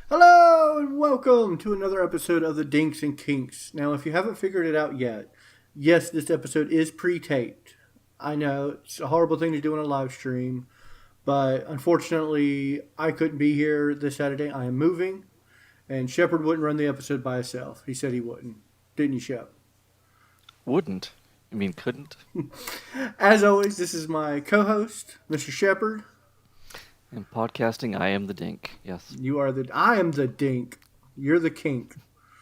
Hello and welcome to another episode of the Dinks and Kinks. Now, if you haven't figured it out yet, yes, this episode is pre-taped. I know it's a horrible thing to do on a live stream, but unfortunately, I couldn't be here this Saturday. I am moving, and Shepard wouldn't run the episode by himself. He said he wouldn't. Didn't you, Shep? Wouldn't. You mean couldn't? As always, this is my co-host, Mr. Shepard. In podcasting, I am the dink. Yes. I am the Dink. You're the Kink.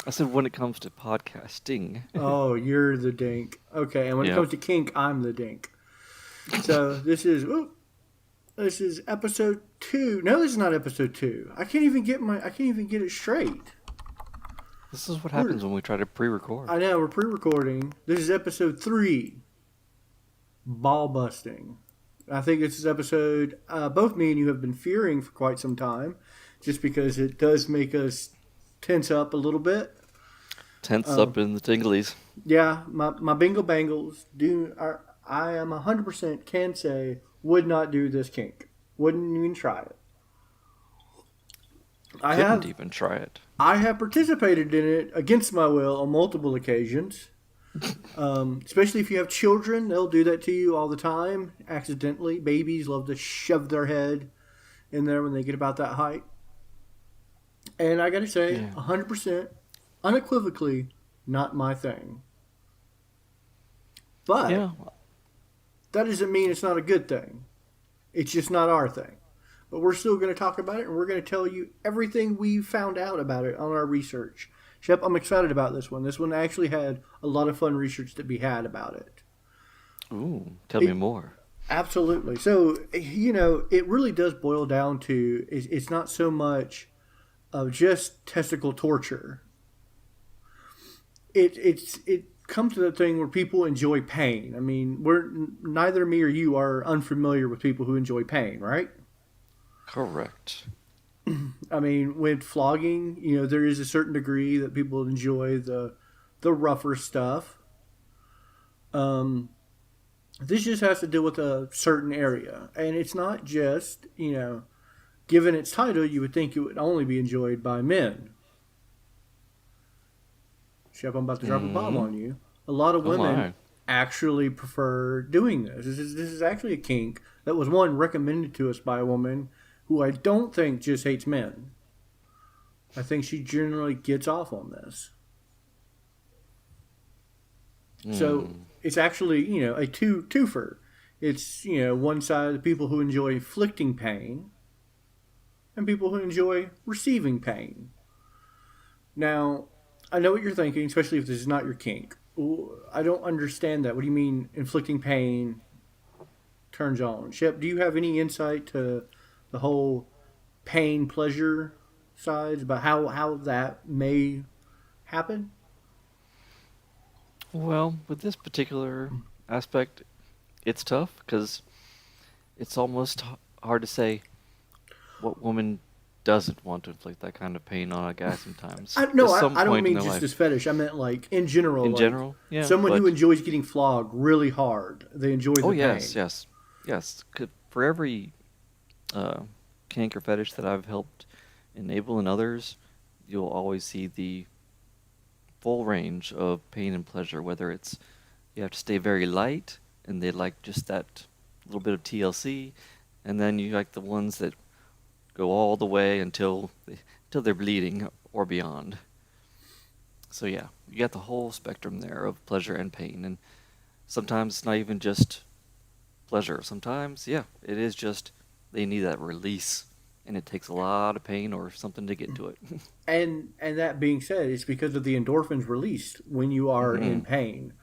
I said when it comes to podcasting. Oh, you're the Dink. Okay, and when it Yep. comes to Kink, I'm the Dink. So this is episode 2. No, this is not episode 2. I can't even get it straight. This is what happens when we try to pre-record. I know, we're pre-recording. This is episode 3. Ballbusting. I think this is episode both me and you have been fearing for quite some time, just because it does make us tense up a little bit. Tense up in the tinglies. Yeah, my bingo bangles I am 100% can say would not do this kink. Wouldn't even try it. Couldn't even try it. I have participated in it against my will on multiple occasions. Especially if you have children, they'll do that to you all the time, accidentally. Babies love to shove their head in there when they get about that height. And I gotta say, 100%, unequivocally, not my thing. But that doesn't mean it's not a good thing. It's just not our thing. But we're still going to talk about it, and we're going to tell you everything we found out about it on our research. Shep, I'm excited about this one. This one actually had a lot of fun research to be had about it. Ooh, tell me more. Absolutely. So, it really does boil down to, it's not so much of just testicle torture. It comes to the thing where people enjoy pain. I mean, neither me or you are unfamiliar with people who enjoy pain, right? Correct. I mean, with flogging, there is a certain degree that people enjoy the rougher stuff. This just has to deal with a certain area. And it's not just, given its title, you would think it would only be enjoyed by men. Shep, I'm about to drop a bomb on you. A lot of women actually prefer doing this. This is actually a kink that was, one, recommended to us by a woman who I don't think just hates men. I think she generally gets off on this. So it's actually, a twofer. It's, one side of the people who enjoy inflicting pain and people who enjoy receiving pain. Now, I know what you're thinking, especially if this is not your kink. I don't understand that. What do you mean inflicting pain turns on? Shep, do you have any insight to the whole pain pleasure sides about how that may happen? Well, with this particular aspect, it's tough because it's almost hard to say what woman doesn't want to inflict that kind of pain on a guy sometimes. I don't mean just this fetish. I meant like in general. In general, yeah. Someone who enjoys getting flogged really hard. They enjoy the pain. Yes. For every kink or fetish that I've helped enable in others, you'll always see the full range of pain and pleasure, whether it's you have to stay very light and they like just that little bit of TLC, and then you like the ones that go all the way until they're bleeding or beyond. So yeah, you got the whole spectrum there of pleasure and pain, and sometimes it's not even just pleasure. Sometimes, it is just they need that release, and it takes a lot of pain or something to get to it. And that being said, it's because of the endorphins released when you are in pain,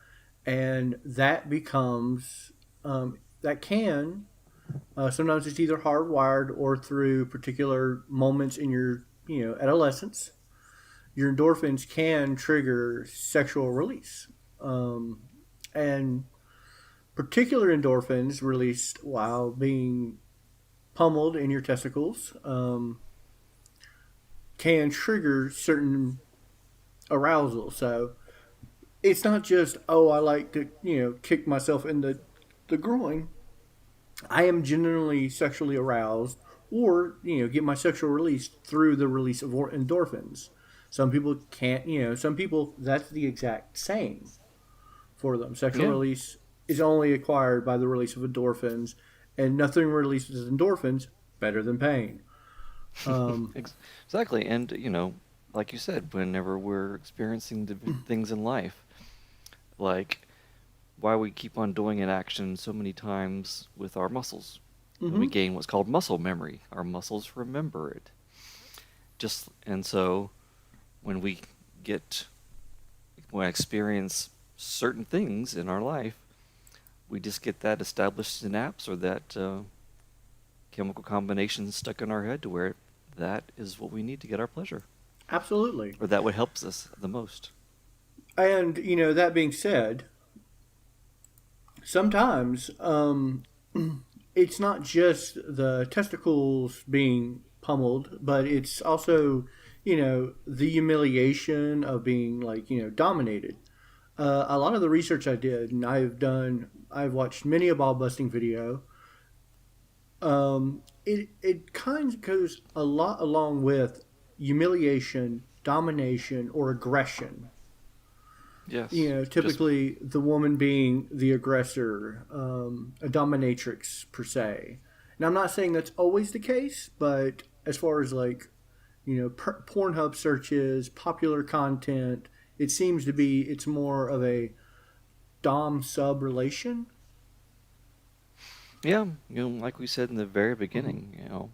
and that becomes that can sometimes it's either hardwired or through particular moments in your adolescence. Your endorphins can trigger sexual release, and particular endorphins released while being pummeled in your testicles can trigger certain arousal. So it's not just, I like to, kick myself in the groin. I am generally sexually aroused or get my sexual release through the release of endorphins. Some people can't, some people that's the exact same for them. Sexual Yeah. release is only acquired by the release of endorphins, and nothing releases endorphins better than pain. Um, Exactly. And, like you said, whenever we're experiencing the things in life, like why we keep on doing an action so many times with our muscles. And we mm-hmm. gain what's called muscle memory. Our muscles remember it. And so when we get when I experience certain things in our life, we just get that established synapse or that chemical combination stuck in our head to where that is what we need to get our pleasure, Absolutely. or that what helps us the most. And that being said, sometimes it's not just the testicles being pummeled, but it's also the humiliation of being like dominated. A lot of the research I did, and I've watched many a ball busting video. It kind of goes a lot along with humiliation, domination, or aggression. Yes, just Typically the woman being the aggressor, a dominatrix per se. And I'm not saying that's always the case, but as far as like Pornhub searches, popular content, it seems to be it's more of a dom sub relation. yeah, like we said in the very Mm-hmm. beginning,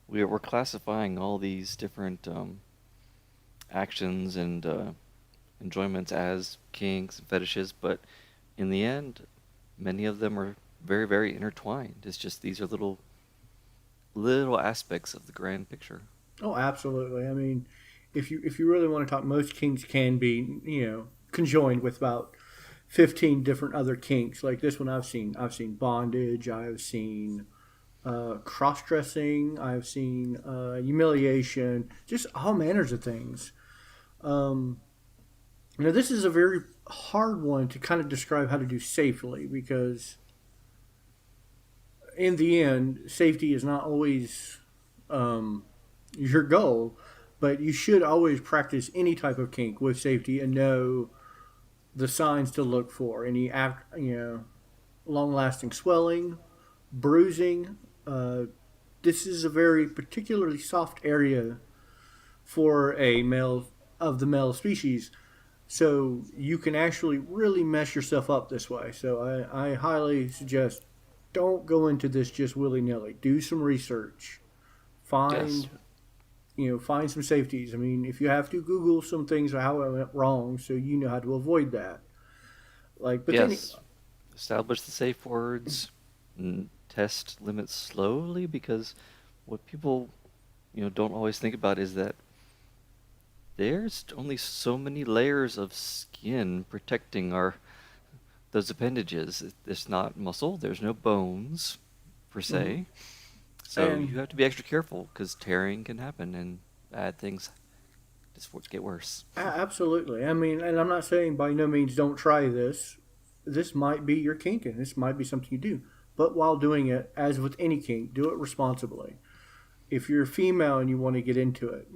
we're classifying all these different actions and enjoyments as kinks and fetishes, but in the end, many of them are very, very intertwined. It's just these are little aspects of the grand picture. Oh, absolutely. I mean, if you really want to talk, most kinks can be conjoined with about 15 different other kinks. Like this one, I've seen bondage. I've seen cross dressing. I've seen humiliation. Just all manners of things. Um, this is a very hard one to kind of describe how to do safely because in the end, safety is not always um, your goal, but you should always practice any type of kink with safety and know the signs to look for. Any long lasting swelling, bruising. This is a very particularly soft area for a male of the male species. So you can actually really mess yourself up this way. So I highly suggest don't go into this just willy nilly. Do some research. Yes, Find find some safeties. I mean, if you have to, Google some things or how it went wrong, so you know how to avoid that. Like, but then yes. Establish the safe words and test limits slowly because what people, don't always think about is that there's only so many layers of skin protecting our those appendages. It's not muscle, there's no bones per mm-hmm. se. So you and have to be extra careful because tearing can happen and bad things just get worse. absolutely. I mean, and I'm not saying by no means don't try this. This might be your kink, and this might be something you do. But while doing it, as with any kink, do it responsibly. If you're female and you want to get into it,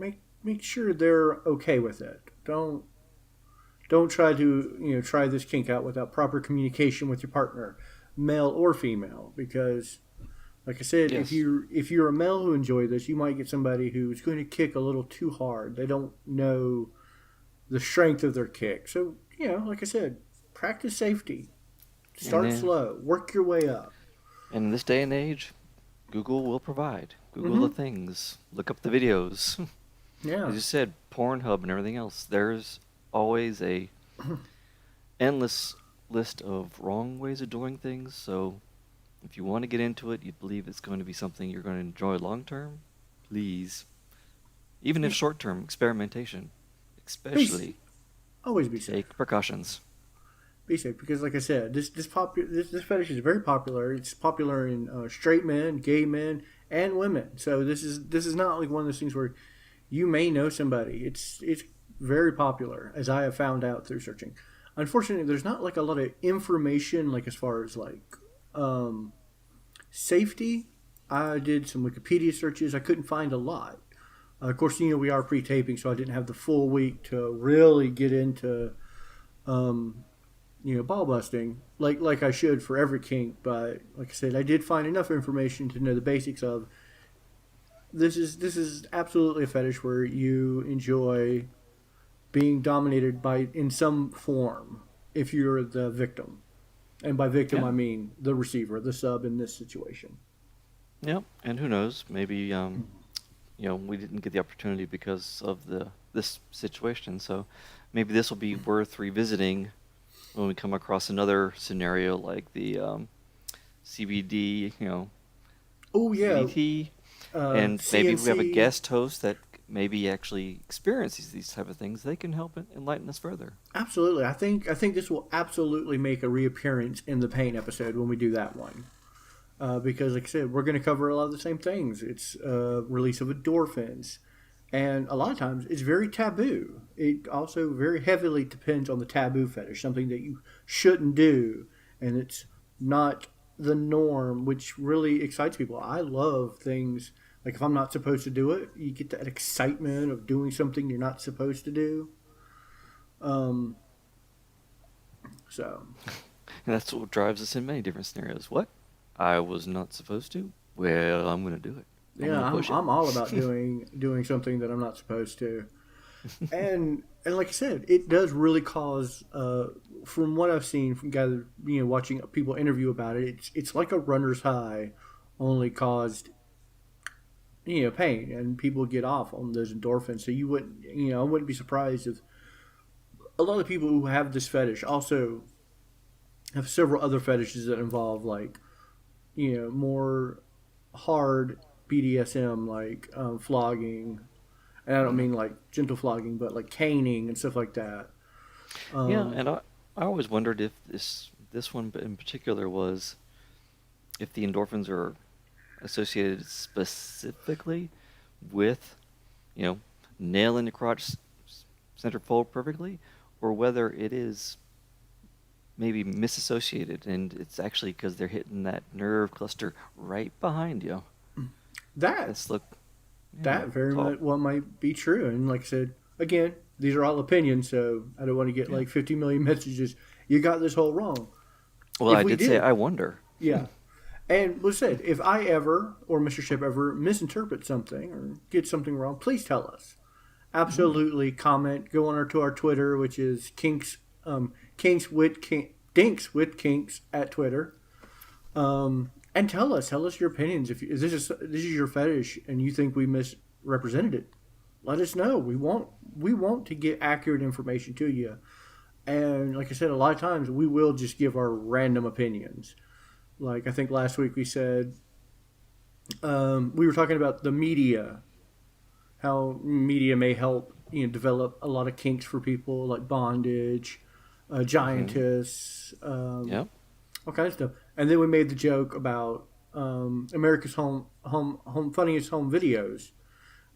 make sure they're okay with it. Don't try to try this kink out without proper communication with your partner, male or female, because like I said, Yes. if you're a male who enjoy this, you might get somebody who's going to kick a little too hard. They don't know the strength of their kick. So like I said, practice safety. And Start then, slow. Work your way up. in this day and age, Google will provide. Google the Mm-hmm. things. Look up the videos. As Yeah. you said, Pornhub and everything else. There's always a endless list of wrong ways of doing things. So if you want to get into it, you believe it's going to be something you're going to enjoy long term, please. Even if Yeah. short term experimentation, Be especially always be safe. take precautions. Be safe because, like I said, this fetish is very popular. It's popular in straight men, gay men, and women. So this is not like one of those things where you may know somebody. It's very popular, as I have found out through searching. Unfortunately, there's not like a lot of information, like as far as like um, safety. I did some Wikipedia searches. I couldn't find a lot. Of course, we are pre-taping, so I didn't have the full week to really get into um, ball busting like I should for every kink. But like I said, I did find enough information to know the basics of this is absolutely a fetish where you enjoy being dominated by in some form if you're the victim. And by victim Yeah. I mean the receiver, the sub in this situation. Yeah. And who knows? Maybe we didn't get the opportunity because of the this situation. So maybe this will be worth revisiting when we come across another scenario like the CBD, Oh yeah, CBT, and maybe we have a CNC. guest host that maybe actually experiences these type of things. They can help enlighten us further. Absolutely. I think this will absolutely make a reappearance in the pain episode when we do that one. Because, like I said, we're going to cover a lot of the same things. It's release of endorphins, and a lot of times it's very taboo. It also very heavily depends on the taboo fetish, something that you shouldn't do, and it's not the norm, which really excites people. I love things like if I'm not supposed to do it, you get that excitement of doing something you're not supposed to do. Um, so And that's what drives us in many different scenarios. What? I was not supposed to? Well, I'm going to do it. I'm yeah, going to I'm push it. I'm all about doing something that I'm not supposed to. And like I said, it does really cause. From what I've seen from gathered, watching people interview about it, it's like a runner's high, only caused pain, and people get off on those endorphins. So I wouldn't be surprised if a lot of people who have this fetish also have several other fetishes that involve like more hard BDSM, like flogging, and I don't Mm. mean like gentle flogging, but like caning and stuff like that. Yeah, Um, and I always wondered if this one in particular was if the endorphins are associated specifically with, you know, nailing the crotch center fold perfectly, or whether it is maybe misassociated and it's actually because they're hitting that nerve cluster right behind you. that That's look, yeah, that very it's all, much well might be true. And like I said, again, these are all opinions, so I don't want to get yeah. like 50 million messages. You got this whole wrong. Well, If I we did say did, I wonder. yeah. And was said, if I ever or Mr. Ship ever misinterpret something or get something wrong, please tell us. Mm. Absolutely, comment. Go on to our Twitter, which is Kinks with Dinks with Kinks at Twitter. And tell us your opinions. If this is your fetish and you think we misrepresented it, let us know. We want to get accurate information to you. And like I said, a lot of times we will just give our random opinions. Like I think last week we said we were talking about the media, how media may help develop a lot of kinks for people like bondage, Mm-hmm. giantess, Yep. all kinds of stuff. And then we made the joke about America's home funniest home videos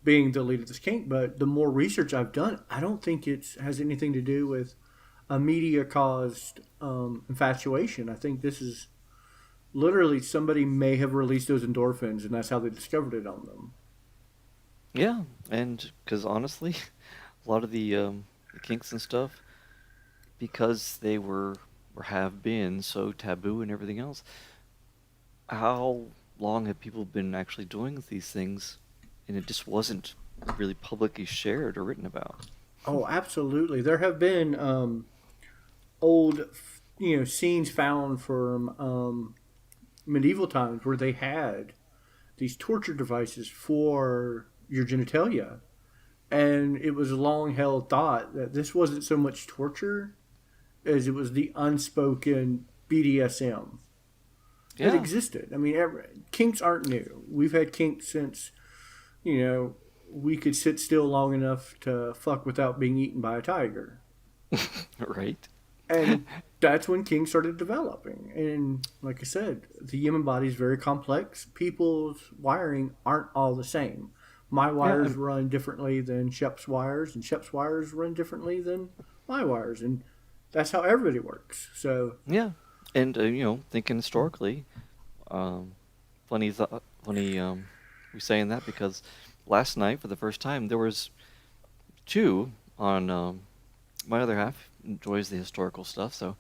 being the lead of this kink. But the more research I've done, I don't think it has anything to do with a media caused infatuation. I think this is literally somebody may have released those endorphins, and that's how they discovered it on them. Yeah, and because honestly, a lot of the kinks and stuff, because they were or have been so taboo and everything else, how long have people been actually doing these things, and it just wasn't really publicly shared or written about? Oh, absolutely. There have been old, scenes found from medieval times where they had these torture devices for your genitalia, and it was a long held thought that this wasn't so much torture as it was the unspoken BDSM that Yeah, existed. I mean, kinks aren't new. We've had kinks since you know we could sit still long enough to fuck without being eaten by a tiger. right. And that's when King started developing. And like I said, the human body is very complex. People's wiring aren't all the same. My Yeah, wires run differently than Shep's wires, and Shep's wires run differently than my wires, and that's how everybody works. So, yeah, and thinking historically, um, funny thought. funny we saying that because last night for the first time there was two on my other half enjoys the historical stuff, so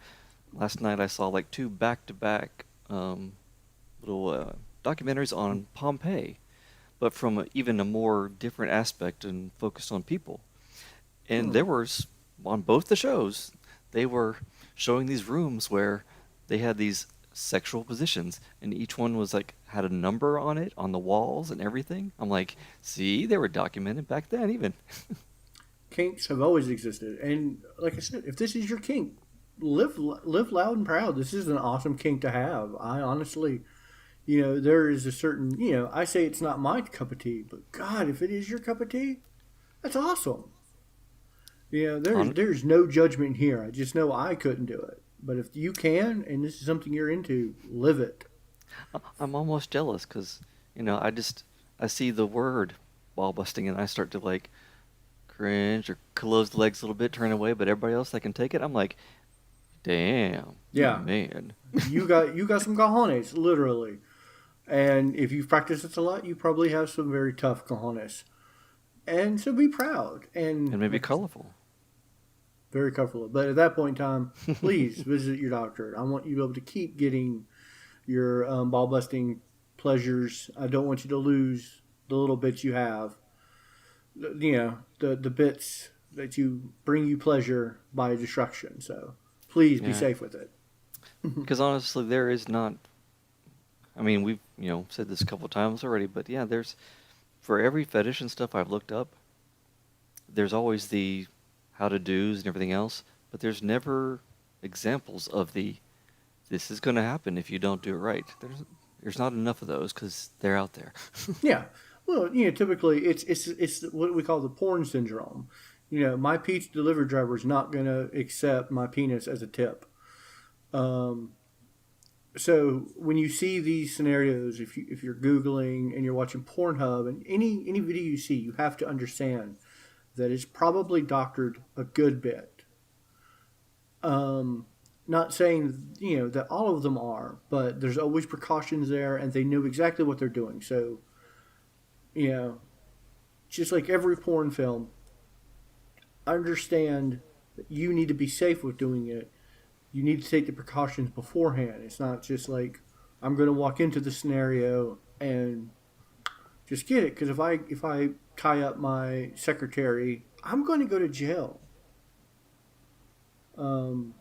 last night I saw like two back-to-back little documentaries on Pompeii, but from even a more different aspect and focused on people. And Hmm. there was on both the shows, they were showing these rooms where they had these sexual positions, and each one was like had a number on it on the walls and everything. I'm like, see, they were documented back then even. Kinks have always existed, and like I said, if this is your kink, live loud and proud. This is an awesome kink to have. I honestly, there is a certain, I say it's not my cup of tea, but God, if it is your cup of tea, that's awesome. On There's no judgment here. I just know I couldn't do it, but if you can, and this is something you're into, live it. I'm almost jealous because I see the word ball busting and I start to like cringe or close the legs a little bit, turn away, but everybody else that can take it, I'm like, damn, you Yeah, man. you got some cojones, literally. And if you've practiced this a lot, you probably have some very tough cojones. And so be proud and And maybe like I said, colorful. very comfortable. But at that point in time, please visit your doctor. I want you to be able to keep getting your ball busting pleasures. I don't want you to lose the little bits you have. The bits that you bring you pleasure by destruction. So please be Yeah, safe with it. because honestly, there is not. I mean, we've said this a couple times already, but yeah, there's for every fetish and stuff I've looked up, there's always the how to do's and everything else, but there's never examples of the this is going to happen if you don't do it right. There's not enough of those because they're out there. Yeah. Well, typically it's what we call the porn syndrome. My pizza delivery driver is not going to accept my penis as a tip. Um, so when you see these scenarios, if you're googling and you're watching Pornhub and any video you see, you have to understand that it's probably doctored a good bit. Um, Not saying that all of them are, but there's always precautions there, and they know exactly what they're doing. So you know, just like every porn film, understand that you need to be safe with doing it. You need to take the precautions beforehand. It's not just like I'm going to walk into the scenario and just get it. Because if I tie up my secretary, I'm going to go to jail. Um,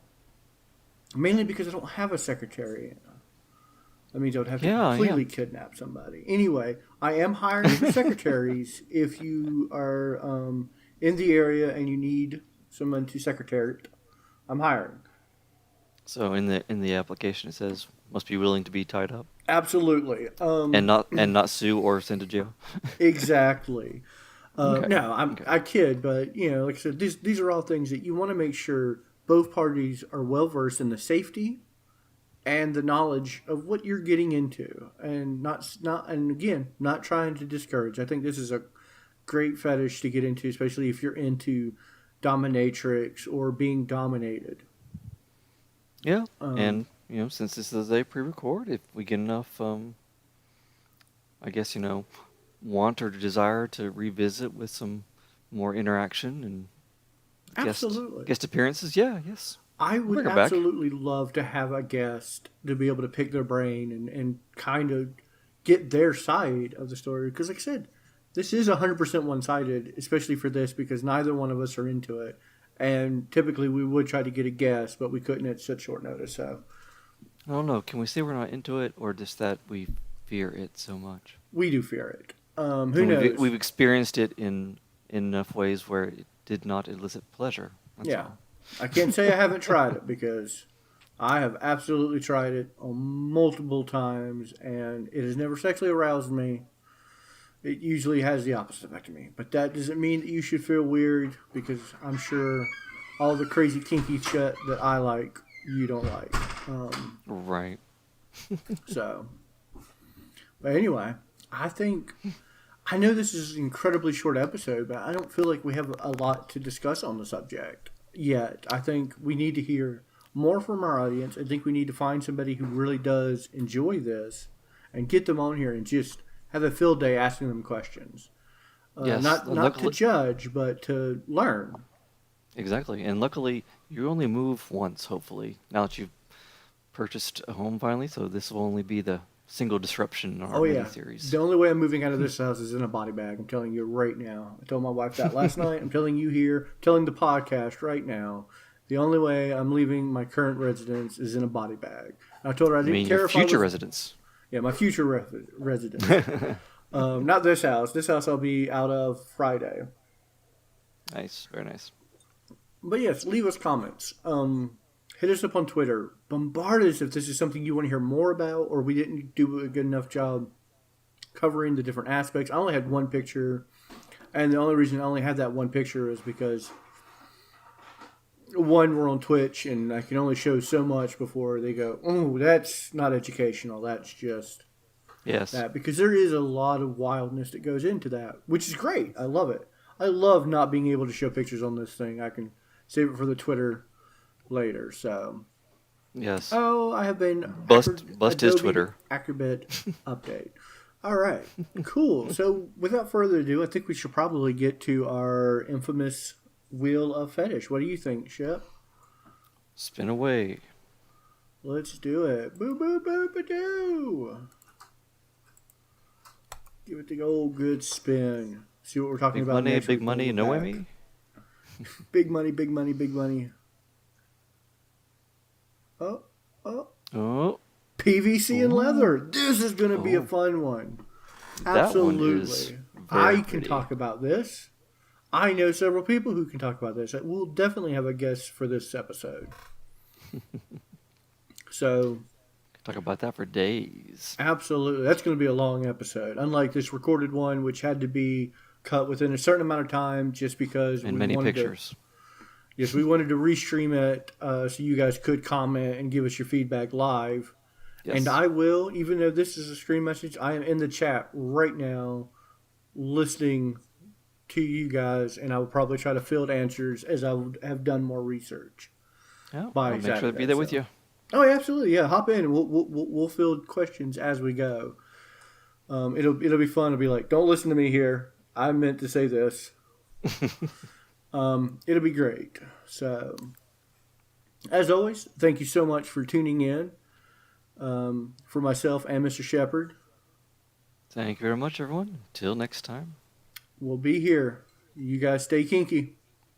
Mainly because I don't have a secretary. That means I would have to Yeah, yeah. completely kidnap somebody. Anyway, I am hiring for secretaries if you are in the area and you need someone to secretary. I'm hiring. So in the application it says must be willing to be tied up Absolutely. and not sue or send to jail. Exactly. Okay. No, Okay. I kid, but like I said, these are all things that you want to make sure both parties are well versed in the safety and the knowledge of what you're getting into, and not and again, not trying to discourage. I think this is a great fetish to get into, especially if you're into dominatrix or being dominated. Yeah, Um, and since this is a pre-record, if we get enough, I guess want or desire to revisit with some more interaction and guest Absolutely. guest appearances, yeah, yes, I we'll would bring her back. absolutely love to have a guest to be able to pick their brain and kind of get their side of the story. Because, like I said, this is 100% one sided, especially for this, because neither one of us are into it. And typically we would try to get a guest, but we couldn't at such short notice. So I don't know. Can we say we're not into it, or just that we fear it so much? we do fear it. Who And we've knows? experienced it in enough ways where it did not elicit pleasure. That's Yeah. all. I can't say I haven't tried it because I have absolutely tried it on multiple times and it has never sexually aroused me. It usually has the opposite effect on me. But that doesn't mean that you should feel weird because I'm sure all the crazy kinky shit that I like, you don't like. Right. So, but anyway, I think I know this is an incredibly short episode, but I don't feel like we have a lot to discuss on the subject yet. I think we need to hear more from our audience. I think we need to find somebody who really does enjoy this and get them on here and just have a field day asking them questions. Yes, Not to judge, but to learn. exactly. And luckily, you only move once, hopefully, now that you've purchased a home finally, so this will only be the single disruption in our Oh mini yeah, series. the only way I'm moving out of this house is in a body bag. I'm telling you right now. I told my wife that last night. I'm telling you here. Telling the podcast right now. The only way I'm leaving my current residence is in a body bag. And I told her I I didn't mean, your care if I future was. residence. Yeah, my future residence. Not this house. This house I'll be out of Friday. Nice, very nice. But yes, leave us comments. Hit us up on Twitter. Bombard us if this is something you want to hear more about, or we didn't do a good enough job covering the different aspects. I only had one picture, and the only reason I only had that one picture is because one, we're on Twitch, and I can only show so much before they go, "Oh, that's not educational. That's just Yes. that." Because there is a lot of wildness that goes into that, which is great. I love it. I love not being able to show pictures on this thing. I can save it for the Twitter later. So, Yes. oh, I have been Bust his Adobe Twitter. Acrobat update. All right, cool. So, without further ado, I think we should probably get to our infamous Wheel of Fetish. What do you think, Shep? Spin away. Let's do it. Boo boo boo ba doo. Give it the old good spin. See what we're talking about next. Big money, no Emmy? Big money, big money, big money. Oh, oh. Oh. PVC and leather. This is going to be a fun one. Absolutely. That one is I very can pretty. talk about this. I know several people who can talk about this. We'll definitely have a guest for this episode. So, Talk about that for days. absolutely. That's going to be a long episode. Unlike this recorded one, which had to be cut within a certain amount of time just because And many wanted pictures. Yes, we wanted to restream it so you guys could comment and give us your feedback live. Yes. And I will, even though this is a stream message, I am in the chat right now listening to you guys, and I will probably try to field answers as I would have done more research. Yeah, by I'll make sure to Saturday, be there with so. you. Oh, yeah, absolutely. Yeah, hop in and we'll field questions as we go. It'll be fun. It'll be like, don't listen to me here. I meant to say this. It'll be great. So, as always, thank you so much for tuning in. For myself and Mr. Shepard, Thank you very much, everyone. Until next time. we'll be here. You guys stay kinky.